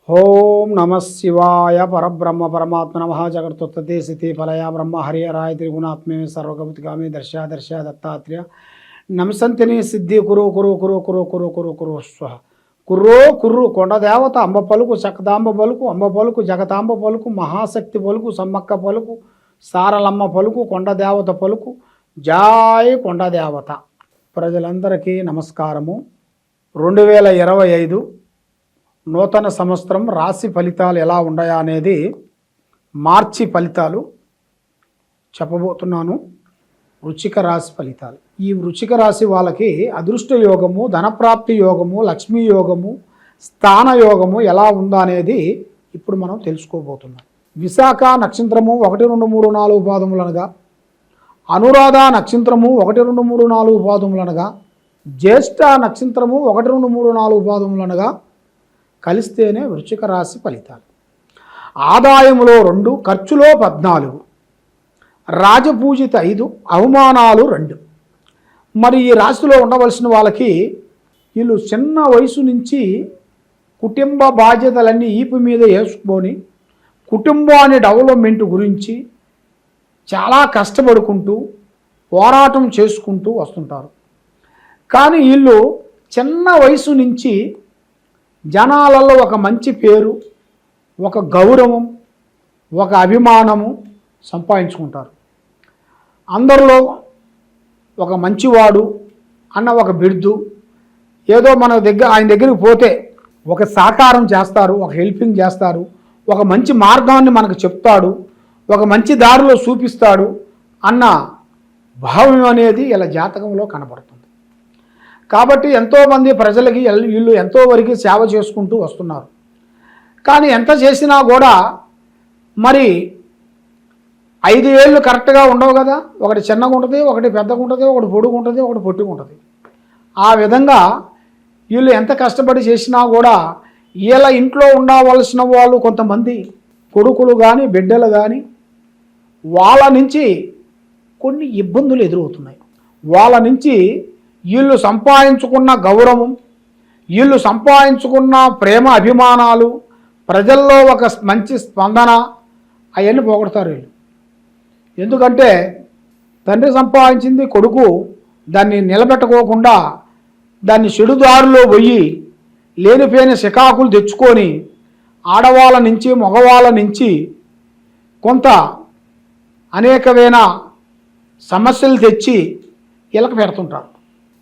ఓం నమ శివాయ పరబ్రహ్మ పరమాత్మ నమ జగత్తుత్పత్తి స్థితి ఫలయ బ్రహ్మ హరిహరాయ త్రిగుణాత్మే సర్వగమతిగామి దర్శ దత్తాత్రేయ నమసంతిని సిద్ధి కురు కురు కురు కురు కురు కురు కురు స్వ కుర్రో కుర్రు కొండదేవత అంబ పలుకు చక్కదాంబ పలుకు అంబ పలుకు జగతాంబ పలుకు మహాశక్తి పలుకు సమ్మక్క పలుకు సారలమ్మ పలుకు కొండదేవత పలుకు జాయ్ కొండదేవత. ప్రజలందరికీ నమస్కారము. 2025 నూతన సంవత్సరం రాశి ఫలితాలు ఎలా ఉన్నాయా అనేది మార్చి ఫలితాలు చెప్పబోతున్నాను. వృశ్చిక రాశి ఫలితాలు. ఈ వృశ్చిక రాశి వాళ్ళకి అదృష్ట యోగము, ధనప్రాప్తి యోగము, లక్ష్మీ యోగము, స్థాన యోగము ఎలా ఉందా అనేది ఇప్పుడు మనం తెలుసుకోబోతున్నాం. విశాఖ నక్షత్రము 1, 2, 3, 4 పాదములనగా, అనురాధ నక్షత్రము 1, 2, 3, 4 పాదములనగా, జ్యేష్ఠ నక్షత్రము 1, 2, 3, 4 పాదములనగా కలిస్తేనే వృశ్చిక రాశి ఫలితాలు. ఆదాయములో 2, ఖర్చులో 14, రాజపూజిత 5, అవమానాలు 2. మరి ఈ రాశిలో ఉండవలసిన వాళ్ళకి వీళ్ళు చిన్న వయసు నుంచి కుటుంబ బాధ్యతలన్నీ ఈపు మీద వేసుకొని కుటుంబాన్ని డెవలప్మెంట్ గురించి చాలా కష్టపడుకుంటూ పోరాటం చేసుకుంటూ వస్తుంటారు. కానీ వీళ్ళు చిన్న వయసు నుంచి జనాలలో ఒక మంచి పేరు, ఒక గౌరవం, ఒక అభిమానము సంపాదించుకుంటారు. అందరిలో ఒక మంచివాడు అన్న ఒక బిరుదు, ఏదో ఆయన దగ్గరికి పోతే ఒక సహకారం చేస్తారు, ఒక హెల్పింగ్ చేస్తారు, ఒక మంచి మార్గాన్ని మనకు చెప్తాడు, ఒక మంచి దారిలో చూపిస్తాడు అన్న భావం అనేది ఇలా జాతకంలో కనబడుతుంది. కాబట్టి ఎంతోమంది ప్రజలకి వీళ్ళు ఎంతో వరకు సేవ చేసుకుంటూ వస్తున్నారు. కానీ ఎంత చేసినా కూడా మరి 5 ఏళ్ళు కరెక్ట్గా ఉండవు కదా. ఒకటి చిన్నగా ఉంటుంది, ఒకటి పెద్దగా ఉంటుంది, ఒకటి పొడుగు ఉంటుంది, ఒకటి పొట్టిగా ఉంటుంది. ఆ విధంగా వీళ్ళు ఎంత కష్టపడి చేసినా కూడా వీళ్ళ ఇంట్లో ఉండవలసిన వాళ్ళు కొంతమంది కొడుకులు కానీ బిడ్డలు కానీ వాళ్ళ నుంచి కొన్ని ఇబ్బందులు ఎదురవుతున్నాయి. వాళ్ళ నుంచి వీళ్ళు సంపాదించుకున్న గౌరవం, వీళ్ళు సంపాదించుకున్న ప్రేమ అభిమానాలు, ప్రజల్లో ఒక మంచి స్పందన అవన్నీ పోగొడతారు వీళ్ళు. ఎందుకంటే తండ్రి సంపాదించింది కొడుకు దాన్ని నిలబెట్టుకోకుండా దాన్ని చెడుదారులో పోయి లేనిపోయిన శికాకులు తెచ్చుకొని ఆడవాళ్ళ నుంచి మగవాళ్ళ నుంచి కొంత అనేకమైన సమస్యలు తెచ్చి వీళ్ళకి పెడుతుంటారు.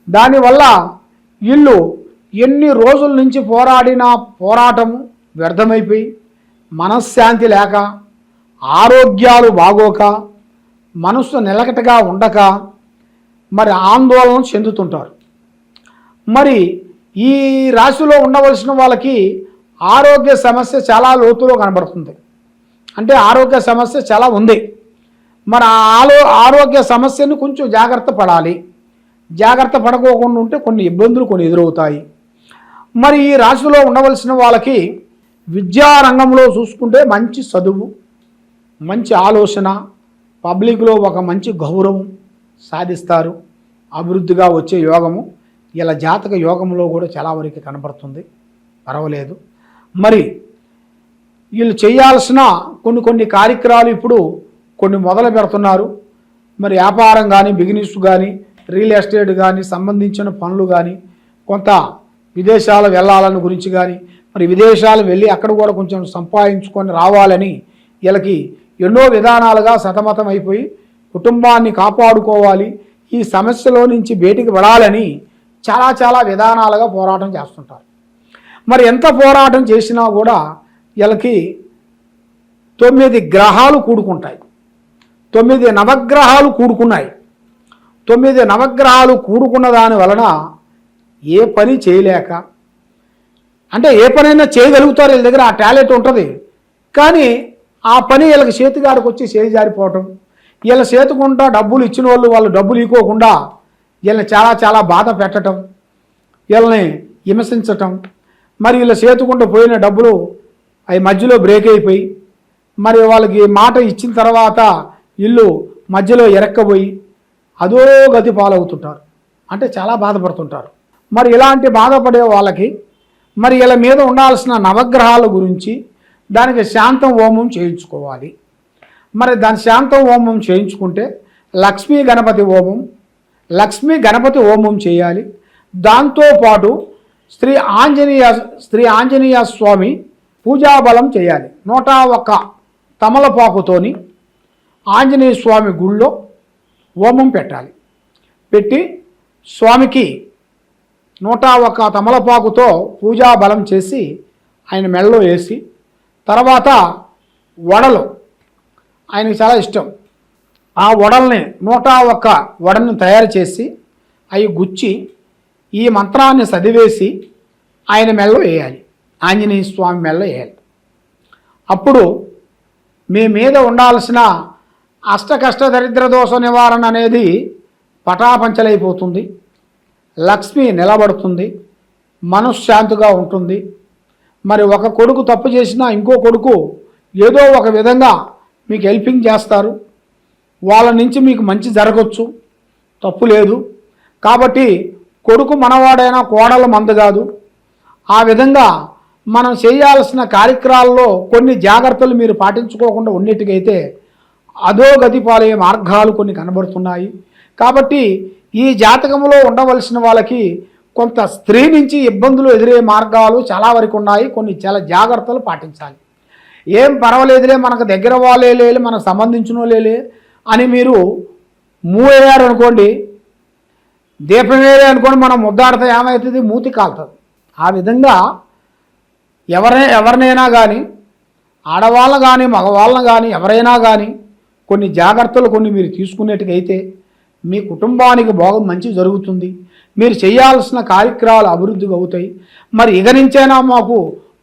దానివల్ల వీళ్ళు ఎన్ని రోజుల నుంచి పోరాడిన పోరాటము వ్యర్థమైపోయి మనశ్శాంతి లేక, ఆరోగ్యాలు బాగోక, మనసు నిలకటగా ఉండక మరి ఆందోళన చెందుతుంటారు. మరి ఈ రాశిలో ఉండవలసిన వాళ్ళకి ఆరోగ్య సమస్య చాలా లోతులో కనబడుతుంది. అంటే ఆరోగ్య సమస్య చాలా ఉంది. మరి ఆరోగ్య సమస్యను కొంచెం జాగ్రత్త పడాలి. జాగ్రత్త పడకోకుండా ఉంటే కొన్ని ఇబ్బందులు ఎదురవుతాయి. మరి ఈ రాశిలో ఉండవలసిన వాళ్ళకి విద్యారంగంలో చూసుకుంటే మంచి చదువు, మంచి ఆలోచన, పబ్లిక్లో ఒక మంచి గౌరవం సాధిస్తారు. అభివృద్ధిగా వచ్చే యోగము ఇలా జాతక యోగంలో కూడా చాలా వరకు కనబడుతుంది. పర్వాలేదు. మరి వీళ్ళు చేయాల్సిన కొన్ని కార్యక్రమాలు ఇప్పుడు కొన్ని మొదలు పెడుతున్నారు. మరి వ్యాపారం కానీ, బిజినెస్ కానీ, రియల్ ఎస్టేట్ కానీ, సంబంధించిన పనులు కానీ, కొంత విదేశాలు వెళ్ళాలని గురించి కానీ, మరి విదేశాలు వెళ్ళి అక్కడ కూడా కొంచెం సంపాదించుకొని రావాలని వీళ్ళకి ఎన్నో విధానాలుగా సతమతం అయిపోయి కుటుంబాన్ని కాపాడుకోవాలి, ఈ సమస్యలో నుంచి బయటికి పడాలని చాలా విధానాలుగా పోరాటం చేస్తుంటారు. మరి ఎంత పోరాటం చేసినా కూడా వీళ్ళకి 9 గ్రహాలు కూడుకుంటాయి. 9 నవగ్రహాలు కూడుకున్నాయి. 9 నవగ్రహాలు కూడుకున్న దాని వలన ఏ పని చేయలేక, అంటే ఏ పనైనా చేయగలుగుతారు, వీళ్ళ దగ్గర ఆ టాలెంట్ ఉంటుంది. కానీ ఆ పని వీళ్ళకి చేతిగాడికి వచ్చి చేయి జారిపోవటం, వీళ్ళ చేతుకుంటా డబ్బులు ఇచ్చిన వాళ్ళు డబ్బులు ఇవ్వకుండా వీళ్ళని చాలా బాధ పెట్టడం, వీళ్ళని హింసించటం, మరి వీళ్ళ చేతుకుంటూ పోయిన డబ్బులు అవి మధ్యలో బ్రేక్ అయిపోయి మరి వాళ్ళకి మాట ఇచ్చిన తర్వాత వీళ్ళు మధ్యలో ఎరక్కబోయి అదో గతి పాలవుతుంటారు. అంటే చాలా బాధపడుతుంటారు. మరి ఇలాంటి బాధపడే వాళ్ళకి మరి ఇలా మీద ఉండాల్సిన నవగ్రహాల గురించి దానికి శాంతం హోమం చేయించుకోవాలి. మరి దాని శాంతం హోమం చేయించుకుంటే లక్ష్మీ గణపతి హోమం చేయాలి. దాంతోపాటు శ్రీ ఆంజనేయ స్వామి పూజాబలం చేయాలి. 101 తమలపాకుతోని ఆంజనేయ స్వామి గుళ్ళో హోమం పెట్టాలి. పెట్టి స్వామికి 101 తమలపాకుతో పూజాబలం చేసి ఆయన మెడలో వేసి, తర్వాత వడలు ఆయనకి చాలా ఇష్టం, ఆ వడల్ని 101 వడని తయారు చేసి అవి గుచ్చి ఈ మంత్రాన్ని చదివేసి ఆయన మెడలో వేయాలి. ఆంజనేయ స్వామి మెడలో వేయాలి. అప్పుడు మీ మీద ఉండాల్సిన అష్టకష్ట దరిద్ర దోష నివారణ అనేది పటాపంచలైపోతుంది. లక్ష్మి నిలబడుతుంది, మనశ్శాంతిగా ఉంటుంది. మరి ఒక కొడుకు తప్పు చేసినా ఇంకో కొడుకు ఏదో ఒక విధంగా మీకు హెల్పింగ్ చేస్తారు. వాళ్ళ నుంచి మీకు మంచి జరగచ్చు, తప్పు లేదు. కాబట్టి కొడుకు మనవాడైనా కోడలు మంద కాదు. ఆ విధంగా మనం చేయాల్సిన కార్యక్రమాల్లో కొన్ని జాగ్రత్తలు మీరు పాటించుకోకుండా ఉన్నట్టుగైతే అధోగతి పాలయ్యే మార్గాలు కొన్ని కనబడుతున్నాయి. కాబట్టి ఈ జాతకంలో ఉండవలసిన వాళ్ళకి కొంత స్త్రీ నుంచి ఇబ్బందులు ఎదురయ్యే మార్గాలు చాలా వరకు ఉన్నాయి. కొన్ని చాలా జాగ్రత్తలు పాటించాలి. ఏం పర్వాలేదులే, మనకు దగ్గర వాళ్ళే లేలే, మనకు సంబంధించిన లేలే అని మీరు మూవేయారు అనుకోండి, దీపం వేరే అనుకోండి, మనం ముద్దాడితే ఏమవుతుంది, మూతి కాలుతుంది. ఆ విధంగా ఎవరినైనా కానీ, ఆడవాళ్ళని కానీ మగవాళ్ళని కానీ ఎవరైనా కానీ కొన్ని జాగ్రత్తలు కొన్ని మీరు తీసుకునేట్టుకైతే మీ కుటుంబానికి మంచి జరుగుతుంది. మీరు చేయాల్సిన కార్యక్రమాలు అభివృద్ధిగా అవుతాయి. మరి ఇక నుంచైనా మాకు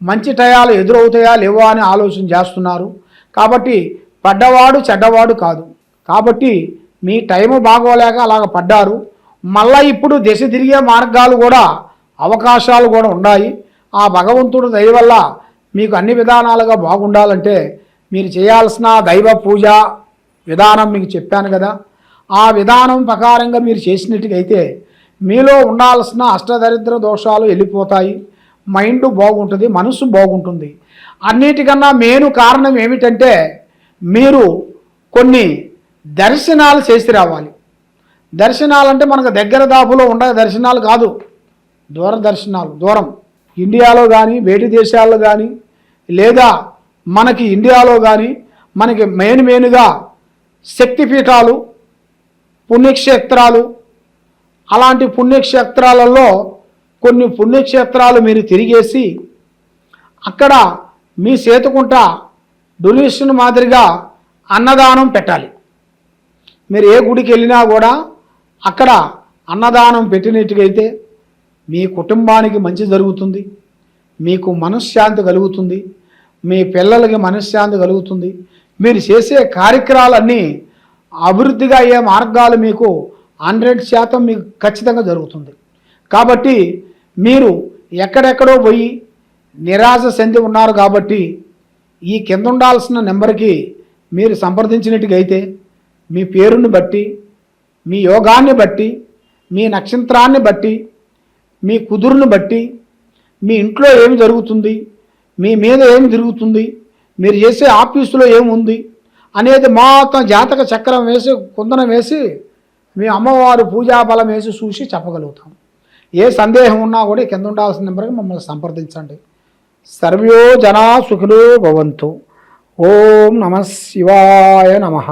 మంచి టయాలు ఎదురవుతాయా లేవా అని ఆలోచన చేస్తున్నారు. కాబట్టి పడ్డవాడు చెడ్డవాడు కాదు. కాబట్టి మీ టైము బాగోలేక అలాగ పడ్డారు. మళ్ళీ ఇప్పుడు దిశ తిరిగే మార్గాలు కూడా అవకాశాలు కూడా ఉన్నాయి. ఆ భగవంతుడు దయ వల్ల మీకు అన్ని విధానాలుగా బాగుండాలంటే మీరు చేయాల్సిన దైవ పూజ విధానం మీకు చెప్పాను కదా, ఆ విధానం ప్రకారంగా మీరు చేసినట్టుగైతే మీలో ఉండాల్సిన అష్టదరిద్ర దోషాలు వెళ్ళిపోతాయి. మైండ్ బాగుంటుంది, మనసు బాగుంటుంది. అన్నిటికన్నా మెయిన్ కారణం ఏమిటంటే మీరు కొన్ని దర్శనాలు చేసి రావాలి. దర్శనాలంటే మనకు దగ్గర దాపులో ఉండే దర్శనాలు కాదు, దూర దర్శనాలు. దూరం ఇండియాలో కానీ బయటి దేశాల్లో కానీ లేదా మనకి ఇండియాలో కానీ మనకి మెయిన్గా శక్తిపీఠాలు, పుణ్యక్షేత్రాలు, అలాంటి పుణ్యక్షేత్రాలలో కొన్ని పుణ్యక్షేత్రాలు మీరు తిరిగేసి అక్కడ మీ చేతుకుంట డొనేషన్ మాదిరిగా అన్నదానం పెట్టాలి. మీరు ఏ గుడికి వెళ్ళినా కూడా అక్కడ అన్నదానం పెట్టినట్టుగైతే మీ కుటుంబానికి మంచి జరుగుతుంది, మీకు మనశ్శాంతి కలుగుతుంది, మీ పిల్లలకి మనశ్శాంతి కలుగుతుంది. మీరు చేసే కార్యక్రమాలన్నీ అభివృద్ధిగా అయ్యే మార్గాలు మీకు 100% మీకు ఖచ్చితంగా జరుగుతుంది. కాబట్టి మీరు ఎక్కడెక్కడో పోయి నిరాశ చెంది ఉన్నారు. కాబట్టి ఈ కింద ఉండాల్సిన నెంబర్కి మీరు సంప్రదించినట్టుగైతే మీ పేరుని బట్టి, మీ యోగాన్ని బట్టి, మీ నక్షత్రాన్ని బట్టి, మీ కుదురుని బట్టి, మీ ఇంట్లో ఏమి జరుగుతుంది, మీ మీద ఏమి జరుగుతుంది, మీరు చేసే ఆఫీసులో ఏముంది అనేది మొత్తం జాతక చక్రం వేసి కుందనం వేసి మీ అమ్మవారు పూజాబలం వేసి చూసి చెప్పగలుగుతాం. ఏ సందేహం ఉన్నా కూడా కింద ఉండాల్సిన నెంబర్కి మమ్మల్ని సంప్రదించండి. సర్వో జనా సుఖినో భవంతు. ఓం నమః శివాయ నమః.